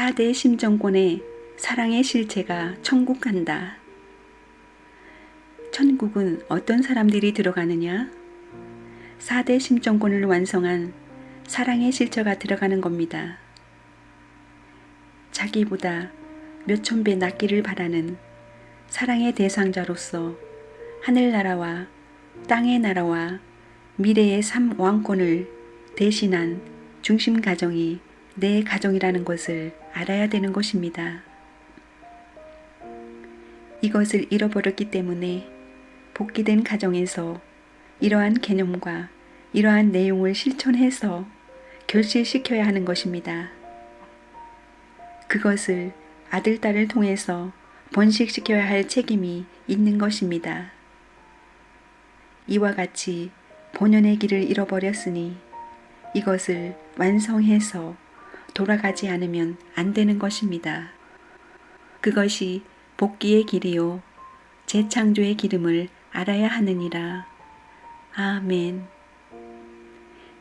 4대 심정권의 사랑의 실체가 천국 간다. 천국은 어떤 사람들이 들어가느냐? 4대 심정권을 완성한 사랑의 실체가 들어가는 겁니다. 자기보다 몇천 배 낫기를 바라는 사랑의 대상자로서 하늘나라와 땅의 나라와 미래의 3왕권을 대신한 중심 가정이 내 가정이라는 것을 알아야 되는 것입니다. 이것을 잃어버렸기 때문에 복귀된 가정에서 이러한 개념과 이러한 내용을 실천해서 결실시켜야 하는 것입니다. 그것을 아들, 딸을 통해서 번식시켜야 할 책임이 있는 것입니다. 이와 같이 본연의 길을 잃어버렸으니 이것을 완성해서 돌아가지 않으면 안 되는 것입니다. 그것이 복귀의 길이요 재창조의 기름을 알아야 하느니라. 아멘.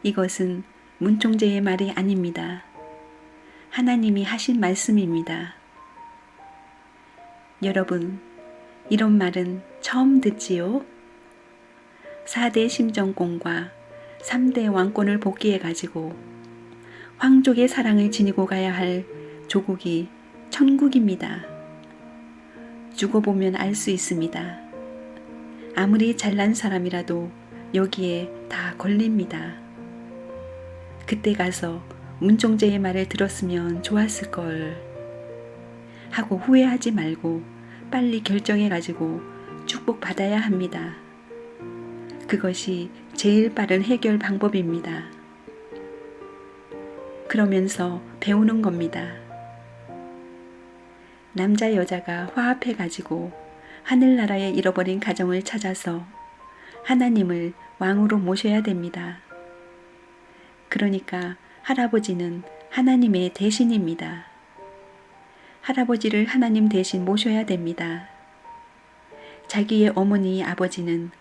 이것은 문총재의 말이 아닙니다. 하나님이 하신 말씀입니다. 여러분, 이런 말은 처음 듣지요? 4대 심정권과 3대 왕권을 복귀해 가지고 황족의 사랑을 지니고 가야 할 조국이 천국입니다. 두고 보면 알 수 있습니다. 아무리 잘난 사람이라도 여기에 다 걸립니다. 그때 가서 문총재의 말을 들었으면 좋았을 걸 하고 후회하지 말고 빨리 결정해 가지고 축복 받아야 합니다. 그것이 제일 빠른 해결 방법입니다. 그러면서 배우는 겁니다. 남자 여자가 화합해 가지고 하늘나라에 잃어버린 가정을 찾아서 하나님을 왕으로 모셔야 됩니다. 그러니까 할아버지는 하나님의 대신입니다. 할아버지를 하나님 대신 모셔야 됩니다. 자기의 어머니 아버지는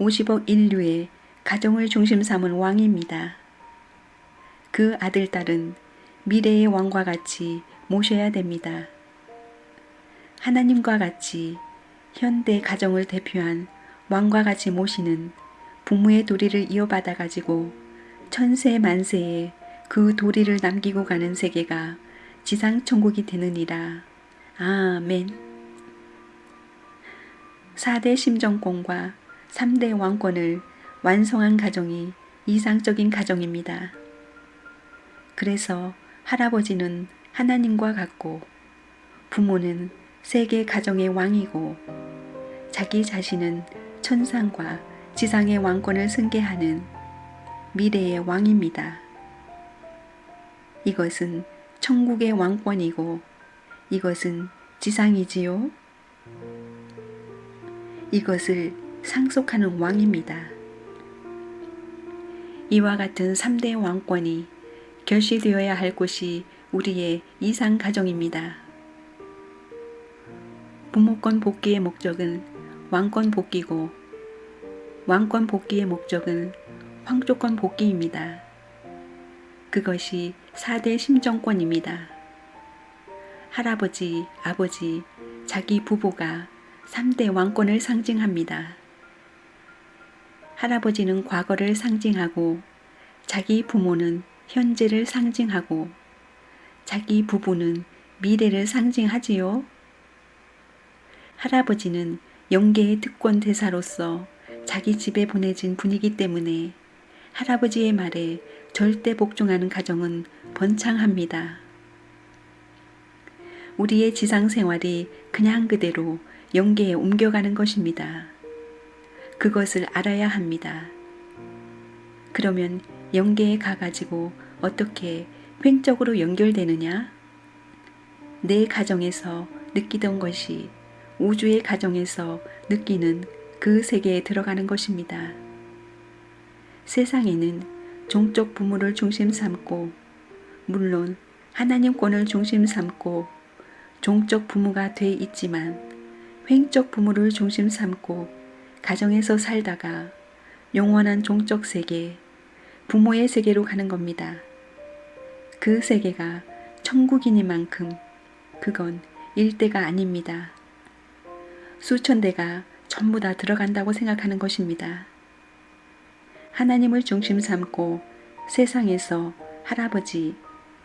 50억 인류의 가정을 중심 삼은 왕입니다. 그 아들, 딸은 미래의 왕과 같이 모셔야 됩니다. 하나님과 같이 현대 가정을 대표한 왕과 같이 모시는 부모의 도리를 이어받아 가지고 천세 만세에 그 도리를 남기고 가는 세계가 지상천국이 되느니라. 아멘. 4대 심정권과 3대 왕권을 완성한 가정이 이상적인 가정입니다. 그래서 할아버지는 하나님과 같고 부모는 세계 가정의 왕이고 자기 자신은 천상과 지상의 왕권을 승계하는 미래의 왕입니다. 이것은 천국의 왕권이고 이것은 지상이지요. 이것을 상속하는 왕입니다. 이와 같은 3대 왕권이 결실되어야 할 곳이 우리의 이상 가정입니다. 부모권 복귀의 목적은 왕권 복귀고 왕권 복귀의 목적은 황족권 복귀입니다. 그것이 4대 심정권입니다. 할아버지, 아버지, 자기 부부가 3대 왕권을 상징합니다. 할아버지는 과거를 상징하고 자기 부모는 현재를 상징하고 자기 부부는 미래를 상징하지요. 할아버지는 영계의 특권 대사로서 자기 집에 보내진 분이기 때문에 할아버지의 말에 절대 복종하는 가정은 번창합니다. 우리의 지상 생활이 그냥 그대로 영계에 옮겨가는 것입니다. 그것을 알아야 합니다. 그러면 영계에 가가지고 어떻게 횡적으로 연결되느냐? 내 가정에서 느끼던 것이 우주의 가정에서 느끼는 그 세계에 들어가는 것입니다. 세상에는 종족 부모를 중심 삼고 물론 하나님권을 중심 삼고 종적 부모가 돼 있지만 횡적 부모를 중심 삼고 가정에서 살다가 영원한 종적 세계, 부모의 세계로 가는 겁니다. 그 세계가 천국이니만큼 그건 일대가 아닙니다. 수천 대가 전부 다 들어간다고 생각하는 것입니다. 하나님을 중심 삼고 세상에서 할아버지,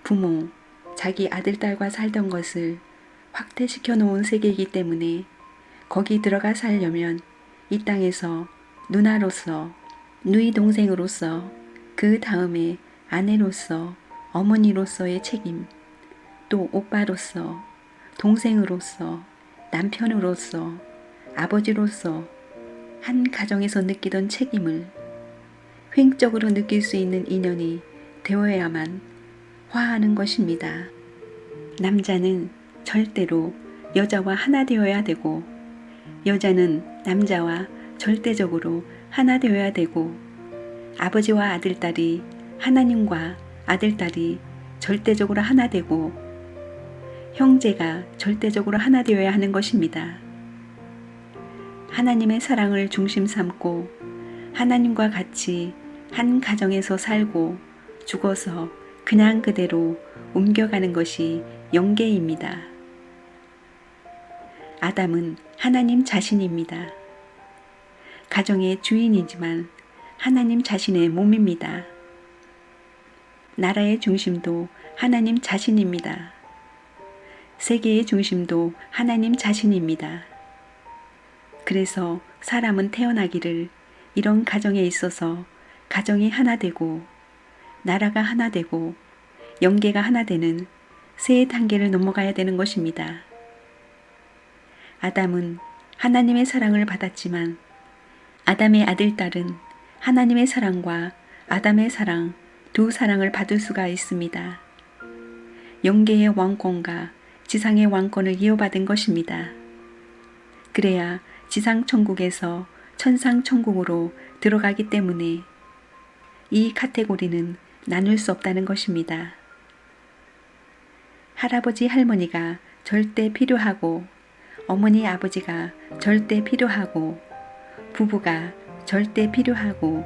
부모, 자기 아들, 딸과 살던 것을 확대시켜 놓은 세계이기 때문에 거기 들어가 살려면 이 땅에서 누나로서, 누이 동생으로서, 그 다음에 아내로서, 어머니로서의 책임, 또 오빠로서, 동생으로서, 남편으로서, 아버지로서 한 가정에서 느끼던 책임을 횡적으로 느낄 수 있는 인연이 되어야만 화하는 것입니다. 남자는 절대로 여자와 하나 되어야 되고, 여자는 남자와 절대적으로 하나 되어야 되고, 아버지와 아들딸이 하나님과 아들딸이 절대적으로 하나 되고, 형제가 절대적으로 하나 되어야 하는 것입니다. 하나님의 사랑을 중심 삼고 하나님과 같이 한 가정에서 살고 죽어서 그냥 그대로 옮겨가는 것이 영계입니다. 아담은 하나님 자신입니다. 가정의 주인이지만 하나님 자신의 몸입니다. 나라의 중심도 하나님 자신입니다. 세계의 중심도 하나님 자신입니다. 그래서 사람은 태어나기를 이런 가정에 있어서 가정이 하나 되고 나라가 하나 되고 영계가 하나 되는 새 단계를 넘어가야 되는 것입니다. 아담은 하나님의 사랑을 받았지만 아담의 아들, 딸은 하나님의 사랑과 아담의 사랑 두 사랑을 받을 수가 있습니다. 영계의 왕권과 지상의 왕권을 이어받은 것입니다. 그래야 지상 천국에서 천상 천국으로 들어가기 때문에 이 카테고리는 나눌 수 없다는 것입니다. 할아버지 할머니가 절대 필요하고 어머니 아버지가 절대 필요하고 부부가 절대 필요하고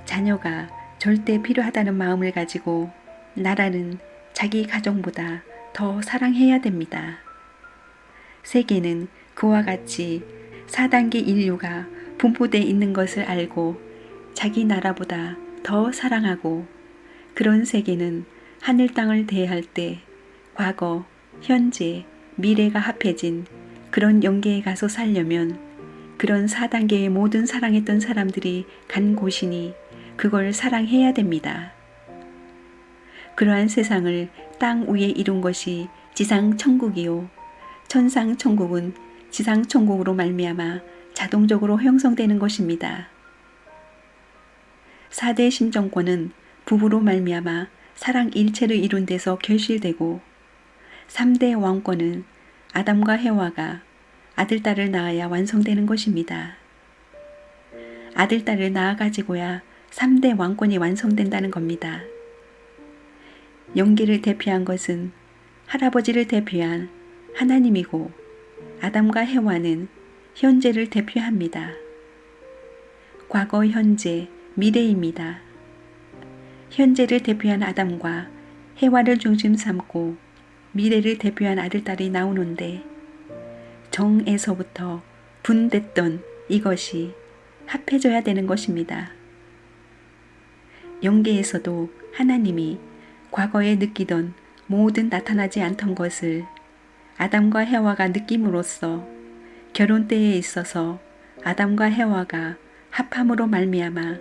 자녀가 절대 필요하다는 마음을 가지고 나라는 자기 가정보다 더 사랑해야 됩니다. 세계는 그와 같이 4단계 인류가 분포되어 있는 것을 알고 자기 나라보다 더 사랑하고 그런 세계는 하늘 땅을 대할 때 과거, 현재, 미래가 합해진 그런 영계에 가서 살려면 그런 4단계의 모든 사랑했던 사람들이 간 곳이니 그걸 사랑해야 됩니다. 그러한 세상을 땅 위에 이룬 것이 지상 천국이요. 천상 천국은 지상 천국으로 말미암아 자동적으로 형성되는 것입니다. 4대 심정권은 부부로 말미암아 사랑 일체를 이룬 데서 결실되고 3대 왕권은 아담과 해와가 아들, 딸을 낳아야 완성되는 것입니다. 아들, 딸을 낳아가지고야 3대 왕권이 완성된다는 겁니다. 영계를 대표한 것은 할아버지를 대표한 하나님이고 아담과 해와는 현재를 대표합니다. 과거, 현재, 미래입니다. 현재를 대표한 아담과 해와를 중심 삼고 미래를 대표한 아들, 딸이 나오는데 정에서부터 분됐던 이것이 합해져야 되는 것입니다. 영계에서도 하나님이 과거에 느끼던 모든 나타나지 않던 것을 아담과 해와가 느낌으로써 결혼 때에 있어서 아담과 해와가 합함으로 말미암아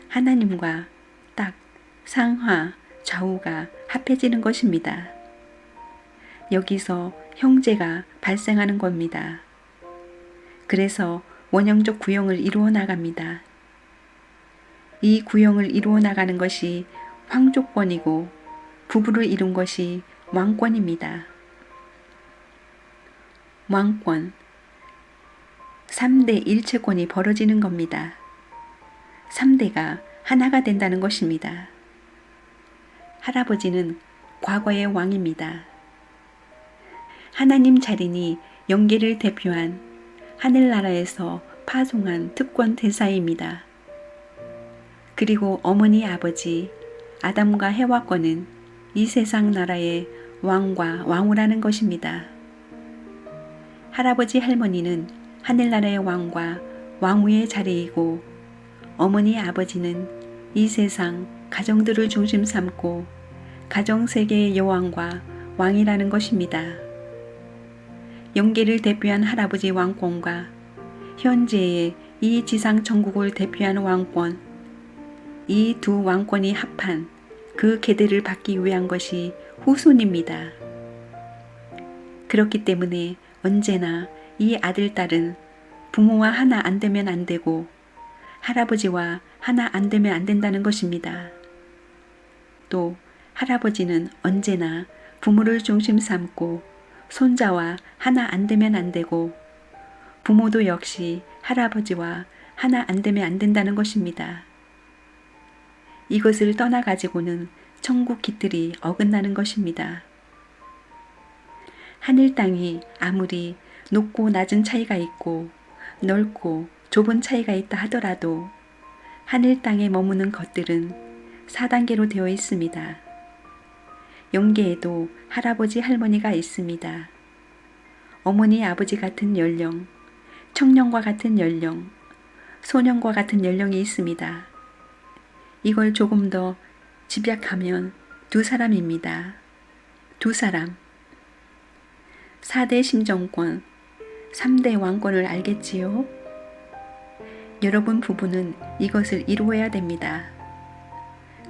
하나님과 딱 상하, 좌우가 합해지는 것입니다. 여기서 형제가 발생하는 겁니다. 그래서 원형적 구형을 이루어 나갑니다. 이 구형을 이루어 나가는 것이 황족권이고 부부를 이룬 것이 왕권입니다. 왕권, 3대 일체권이 벌어지는 겁니다. 3대가 하나가 된다는 것입니다. 할아버지는 과거의 왕입니다. 하나님 자린이 영계를 대표한 하늘나라에서 파송한 특권 대사입니다. 그리고 어머니 아버지 아담과 해와권은 이 세상 나라의 왕과 왕후라는 것입니다. 할아버지 할머니는 하늘나라의 왕과 왕후의 자리이고 어머니 아버지는 이 세상 가정들을 중심 삼고 가정세계의 여왕과 왕이라는 것입니다. 영계를 대표한 할아버지 왕권과 현재의 이 지상 천국을 대표한 왕권, 이 두 왕권이 합한 그 계대를 받기 위한 것이 후손입니다. 그렇기 때문에 언제나 이 아들, 딸은 부모와 하나 안 되면 안 되고 할아버지와 하나 안 되면 안 된다는 것입니다. 또 할아버지는 언제나 부모를 중심 삼고 손자와 하나 안 되면 안 되고 부모도 역시 할아버지와 하나 안 되면 안 된다는 것입니다. 이것을 떠나가지고는 천국 깃들이 어긋나는 것입니다. 하늘 땅이 아무리 높고 낮은 차이가 있고 넓고 좁은 차이가 있다 하더라도 하늘 땅에 머무는 것들은 4단계로 되어 있습니다. 영계에도 할아버지 할머니가 있습니다. 어머니 아버지 같은 연령, 청년과 같은 연령, 소년과 같은 연령이 있습니다. 이걸 조금 더 집약하면 두 사람입니다. 두 사람. 4대 심정권, 3대 왕권을 알겠지요? 여러분 부부는 이것을 이루어야 됩니다.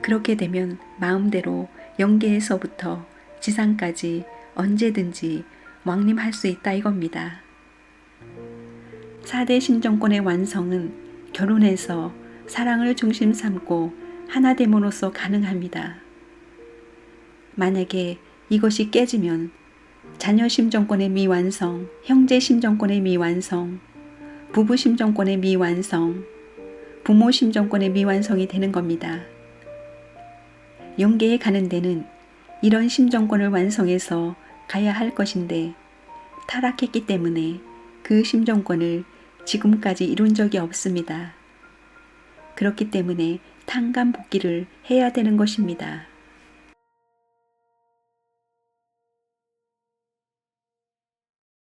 그렇게 되면 마음대로 영계에서부터 지상까지 언제든지 왕림할 수 있다 이겁니다. 4대 심정권의 완성은 결혼해서 사랑을 중심 삼고 하나됨으로써 가능합니다. 만약에 이것이 깨지면 자녀 심정권의 미완성, 형제 심정권의 미완성, 부부 심정권의 미완성, 부모 심정권의 미완성이 되는 겁니다. 영계에 가는 데는 이런 심정권을 완성해서 가야 할 것인데 타락했기 때문에 그 심정권을 지금까지 이룬 적이 없습니다. 그렇기 때문에 탕감복귀를 해야 되는 것입니다.